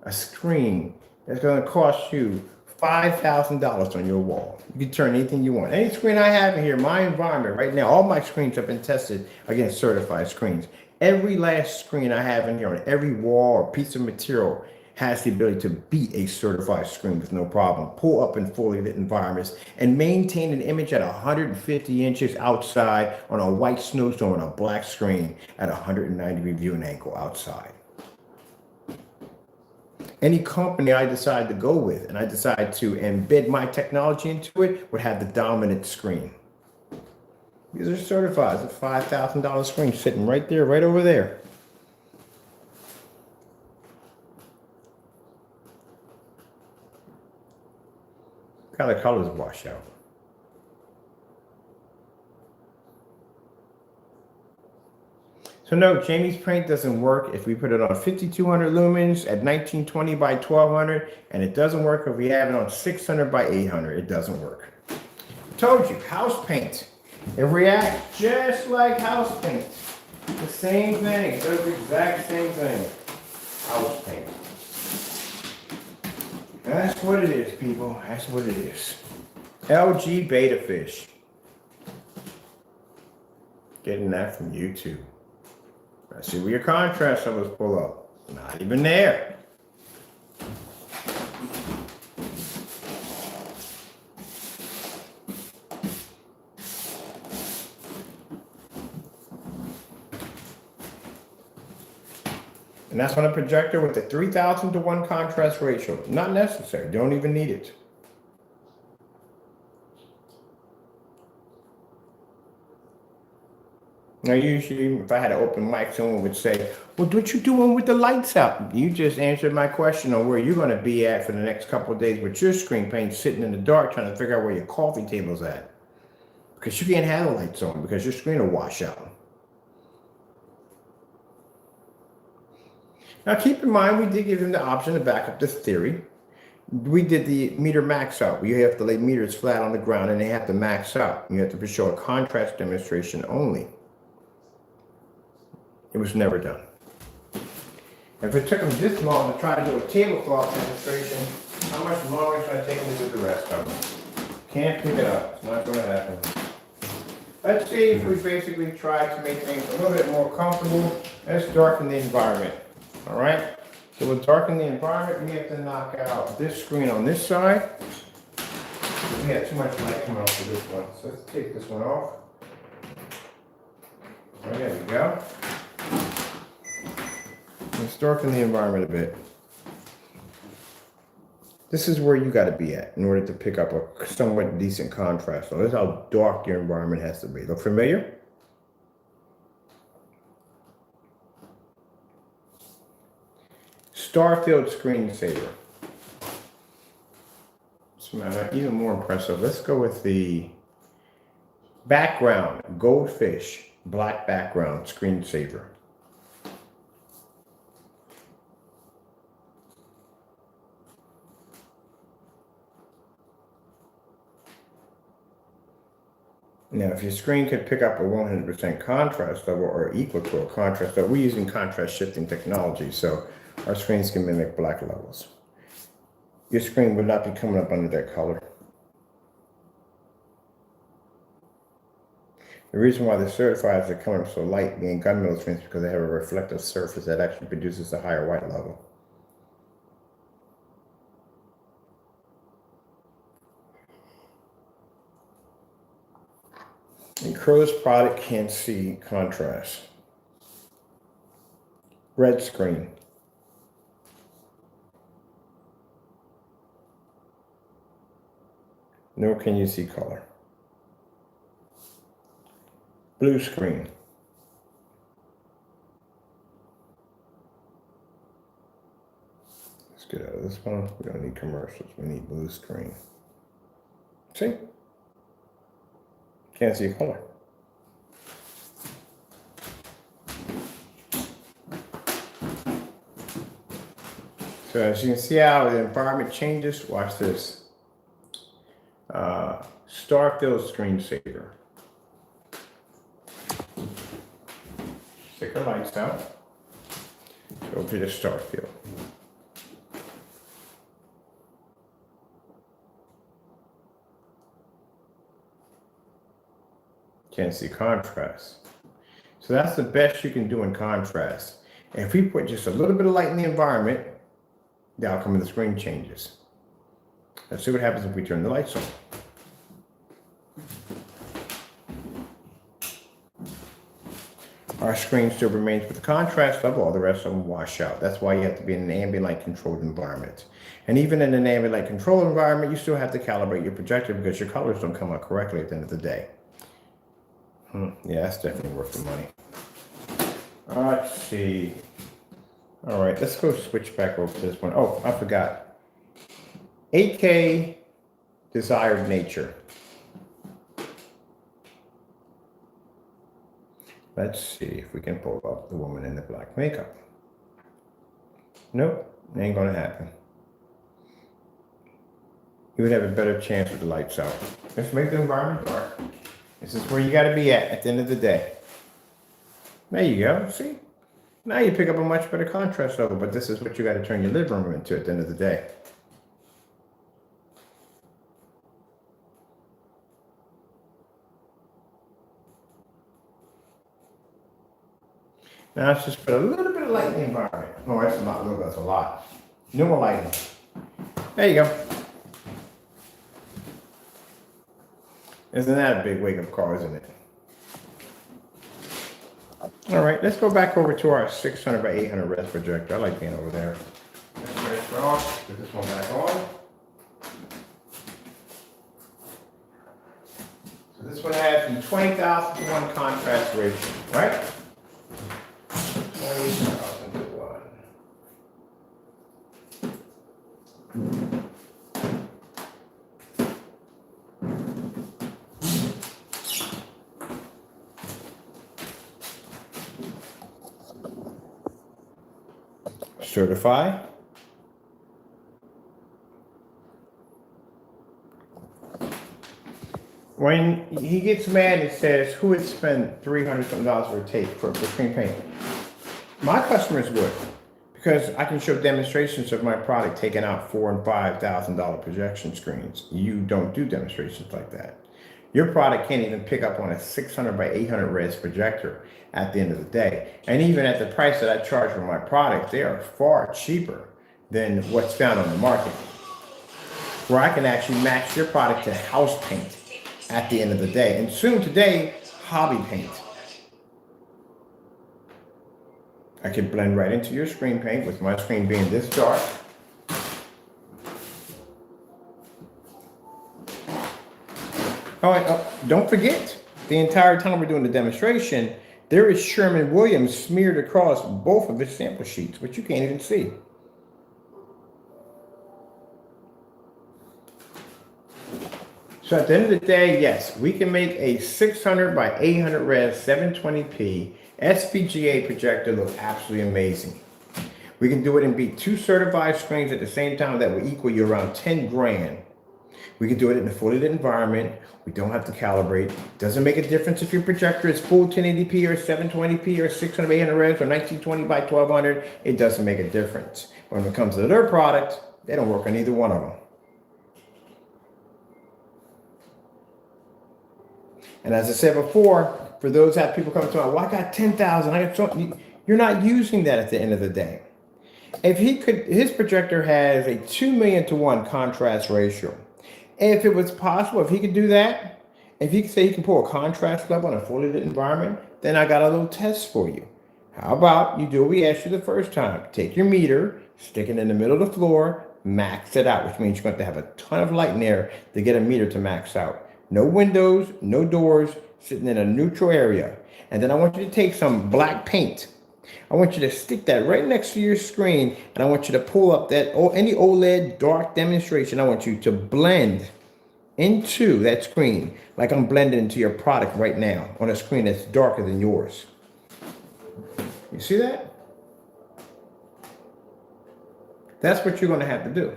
a screen that's going to cost you $5,000 on your wall. You can turn anything you want. Any screen I have in here, my environment right now, all my screens have been tested against certified screens. Every last screen I have in here on every wall or piece of material has the ability to beat a certified screen with no problem. Pull up in fully lit environments and maintain an image at 150 inches outside on a white snowstorm on a black screen at 190-degree viewing angle outside. Any company I decide to go with and I decide to embed my technology into it would have the dominant screen. These are certified. It's a $5,000 screen sitting right there, right over there. Look how the colors wash out. So no, Jamie's paint doesn't work if we put it on 5200 lumens at 1920 by 1200, and it doesn't work if we have it on 600 by 800. It doesn't work. I told you, house paint. It reacts just like house paint. The same thing. It does the exact same thing. House paint. That's what it is, people. That's what it is. LG Beta Fish. Getting that from YouTube. Let's see where your contrast levels pull up. Not even there. And that's on a projector with a 3,000 to 1 contrast ratio. Not necessary. Don't even need it. Now, usually, if I had an open mic, someone would say, well, what you doing with the lights out? You just answered my question on where you're going to be at for the next couple of days with your screen paint sitting in the dark trying to figure out where your coffee table's at. Because you can't have the lights on because your screen will wash out. Now, keep in mind, we did give them the option to back up this theory. We did the meter max out. We have to lay meters flat on the ground and they have to max out. You have to show a contrast demonstration only. It was never done. If it took them this long to try to do a tablecloth demonstration, how much longer is it going to take them to do the rest of them? Can't pick it up. It's not going to happen. Let's see if we basically try to make things a little bit more comfortable. Let's darken the environment. All right? So we'll darken the environment. We have to knock out this screen on this side. We have too much light coming off of this one. So let's take this one off. There we go. Let's darken the environment a bit. This is where you got to be at in order to pick up a somewhat decent contrast. So this is how dark your environment has to be. Look familiar? Starfield screensaver. Even more impressive. Let's go with the background, goldfish, black background screensaver. Now, if your screen could pick up a 100% contrast level or equal to a contrast level, we're using contrast shifting technology, so our screens can mimic black levels. Your screen would not be coming up under that color. The reason why the certifieds are coming up so light being gunmetal screens is because they have a reflective surface that actually produces a higher white level. And Crow's product can't see contrast. Red screen. Nor can you see color. Blue screen. Let's get out of this one. We don't need commercials. We need blue screen. See? Can't see color. So as you can see how the environment changes, watch this. Starfield screensaver. Stick our lights out. Go to the Starfield. Can't see contrast. So that's the best you can do in contrast. And if we put just a little bit of light in the environment, the outcome of the screen changes. Let's see what happens if we turn the lights on. Our screen still remains with the contrast level, all the rest of them wash out. That's why you have to be in an ambient light controlled environment. And even in an ambient light controlled environment, you still have to calibrate your projector because your colors don't come out correctly at the end of the day. Yeah, that's definitely worth the money. Let's see. All right, let's go switch back over to this one. Oh, I forgot. 8K desired nature. Let's see if we can pull up the woman in the black makeup. Nope, ain't gonna happen. You would have a better chance with the lights out. Let's make the environment dark. This is where you gotta be at the end of the day. There you go, see? Now you pick up a much better contrast level, but this is what you gotta turn your living room into at the end of the day. Now let's just put a little bit of light in the environment. No, that's not a little, that's a lot. No more lighting. There you go. Isn't that a big wake-up call, isn't it? All right, let's go back over to our 600 by 800 res projector. I like being over there. Let's transfer off, put this one back on. So this one has from 20,000 to 1 contrast ratio, right? 20,000 to 1. Certify. When he gets mad, it says, who would spend $300 something for a tape for screen paint? My customers would, because I can show demonstrations of my product taking out $4,000 and $5,000 projection screens. You don't do demonstrations like that. Your product can't even pick up on a 600 by 800 res projector at the end of the day. And even at the price that I charge for my product, they are far cheaper than what's found on the market. Where I can actually match your product to house paint at the end of the day. And soon today, hobby paint. I can blend right into your screen paint with my screen being this dark. All right, don't forget, the entire time we're doing the demonstration, there is Sherwin-Williams smeared across both of its sample sheets, which you can't even see. So at the end of the day, yes, we can make a 600 by 800 res 720p SVGA projector look absolutely amazing. We can do it and beat 2 certified screens at the same time that will equal you around 10 grand. We can do it in a fully lit environment. We don't have to calibrate. Doesn't make a difference if your projector is full 1080p or 720p or 600 by 800 res or 1920 by 1200. It doesn't make a difference. When it comes to their product, they don't work on either one of them. And as I said before, for those that people come to me, well, I got 10,000. I got something. You're not using that at the end of the day. If he could, his projector has a 2 million to 1 contrast ratio. If it was possible, if he could do that, if he could say he can pull a contrast level in a fully lit environment, then I got a little test for you. How about you do what we asked you the first time? Take your meter, stick it in the middle of the floor, max it out, which means you're going to have a ton of light in there to get a meter to max out. No windows, no doors, sitting in a neutral area. And then I want you to take some black paint I want you to stick that right next to your screen, and I want you to pull up that any OLED dark demonstration. I want you to blend into that screen like I'm blending into your product right now on a screen that's darker than yours. You see that? That's what you're going to have to do.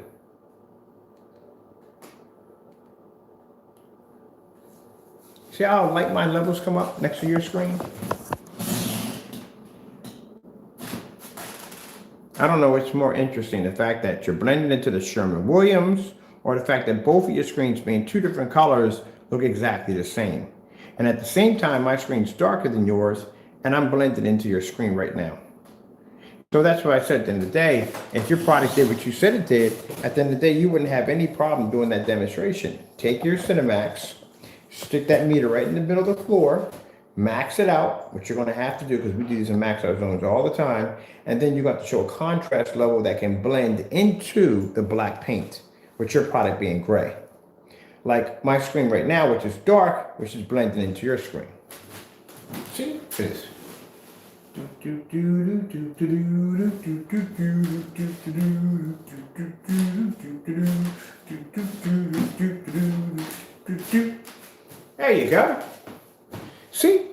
See how light my levels come up next to your screen? I don't know what's more interesting, the fact that you're blending into the Sherman-Williams or the fact that both of your screens being two different colors look exactly the same. And at the same time, my screen's darker than yours and I'm blended into your screen right now. So that's what I said at the end of the day. If your product did what you said it did, at the end of the day, you wouldn't have any problem doing that demonstration. Take your Cinemax, stick that meter right in the middle of the floor, max it out, which you're going to have to do because we do these in max out zones all the time. And then you got to show a contrast level that can blend into the black paint, with your product being gray. Like my screen right now, which is dark, which is blending into your screen. See this. There you go. See?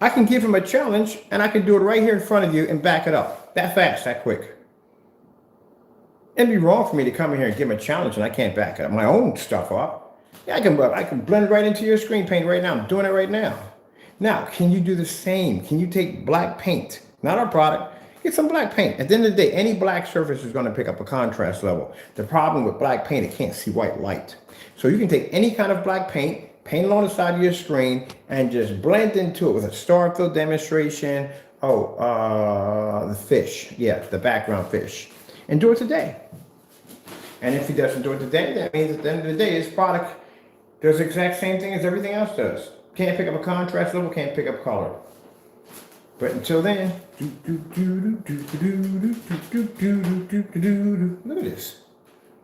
I can give him a challenge and I can do it right here in front of you and back it up. That fast, that quick. It'd be wrong for me to come in here and give him a challenge and I can't back it up my own stuff up. Yeah, I can blend right into your screen paint right now. I'm doing it right now. Now, can you do the same? Can you take black paint, not our product, get some black paint. At the end of the day, any black surface is going to pick up a contrast level. The problem with black paint, it can't see white light. So you can take any kind of black paint, paint it on the side of your screen, and just blend into it with a star fill demonstration. The fish. Yeah, the background fish. And do it today. And if he doesn't do it today, that means at the end of the day, his product does the exact same thing as everything else does. Can't pick up a contrast level, can't pick up color. But until then, look at this.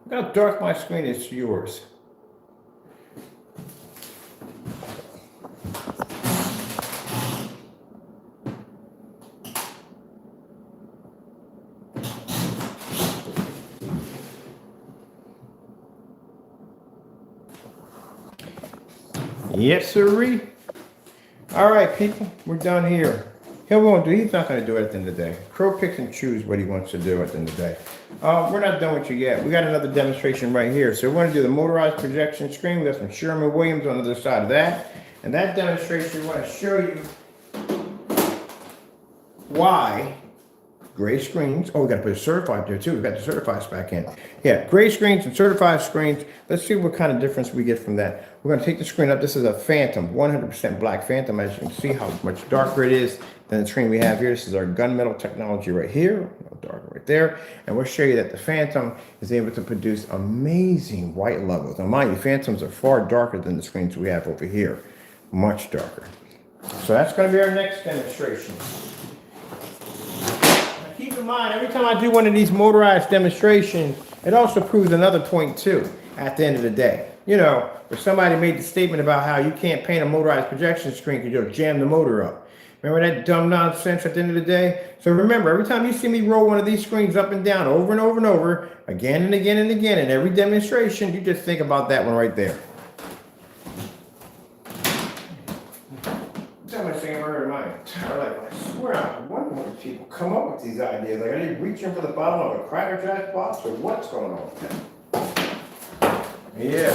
Look how dark my screen is to yours. Yes, sirree. All right, people, we're done here. He's not going to do it at the end of the day. Crow picks and chooses what he wants to do at the end of the day. We're not done with you yet. We got another demonstration right here. So we're going to do the motorized projection screen. We got some Sherman-Williams on the other side of that. And that demonstration, we want to show you why gray screens. Oh, we got to put a certified there too. We got the certified back in. Yeah, gray screens and certified screens. Let's see what kind of difference we get from that. We're going to take the screen up. This is a Phantom, 100% black Phantom. As you can see how much darker it is than the screen we have here. This is our gunmetal technology right here, darker right there. And we'll show you that the Phantom is able to produce amazing white levels. Now, mind you, Phantoms are far darker than the screens we have over here, much darker. So that's going to be our next demonstration. Now, keep in mind, every time I do one of these motorized demonstrations, it also proves another point too at the end of the day. You know, if somebody made the statement about how you can't paint a motorized projection screen because you'll jam the motor up. Remember that dumb nonsense at the end of the day? So remember, every time you see me roll one of these screens up and down over and over and over, again and again and again, in every demonstration, you just think about that one right there. Somebody saying I'm in my entire life. I swear, I wonder when people come up with these ideas. Like, are they reaching for the bottom of a Cracker Jack box or what's going on with them? Yeah.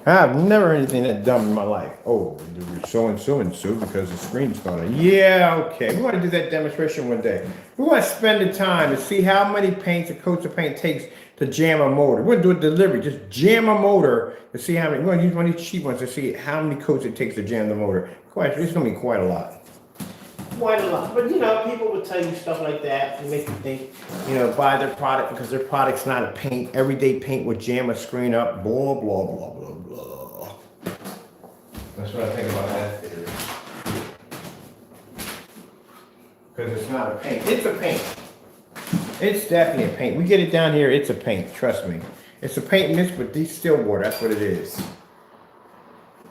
I've never heard anything that dumb in my life. Oh, we're so and so because the screen's gone. Yeah, okay. We want to do that demonstration one day. We want to spend the time to see how many paints a coat of paint takes to jam a motor. We're going to do a delivery. Just jam a motor to see how many. We're going to use one of these cheap ones to see how many coats it takes to jam the motor. It's going to be quite a lot. Quite a lot. But, you know, people will tell you stuff like that and make you think, you know, buy their product because their product's not a paint. Everyday paint will jam a screen up. Blah, blah, blah, blah, blah. That's what I think about that theory. Because it's not a paint. It's a paint. It's definitely a paint. We get it down here, it's a paint. Trust me. It's a paint mix with distilled water. That's what it is.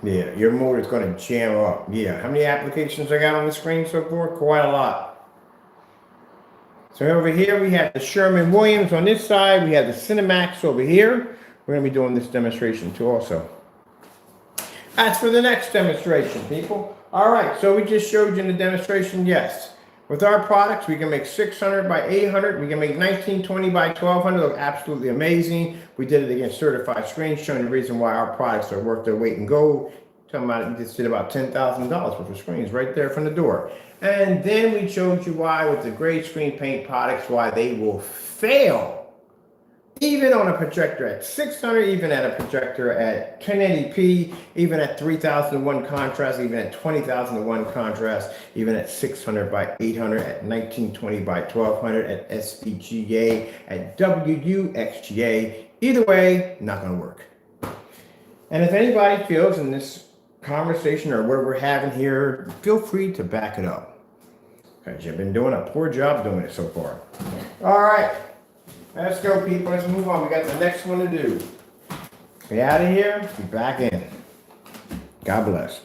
Yeah, your motor's gonna jam up. Yeah, how many applications I got on the screen so far? Quite a lot. So over here we have the Sherman-Williams on this side. We have the Cinemax over here. We're gonna be doing this demonstration too also. As for the next demonstration, people. All right, so we just showed you in the demonstration, yes. With our products, we can make 600 by 800. We can make 1920 by 1200. Look absolutely amazing. We did it against certified screens, showing the reason why our products are worth their weight in gold. Talking about it, we just did about $10,000 worth of screens right there from the door. And then we showed you why with the gray screen paint products, why they will fail. Even on a projector at 600, even at a projector at 1080p, even at 3001 contrast, even at 20,001 contrast, even at 600 by 800, at 1920 by 1200, at SVGA, at WUXGA. Either way, not going to work. And if anybody feels in this conversation or what we're having here, feel free to back it up. Because you've been doing a poor job doing it so far. All right. Let's go, people. Let's move on. We got the next one to do. Be out of here. Be back in. God bless.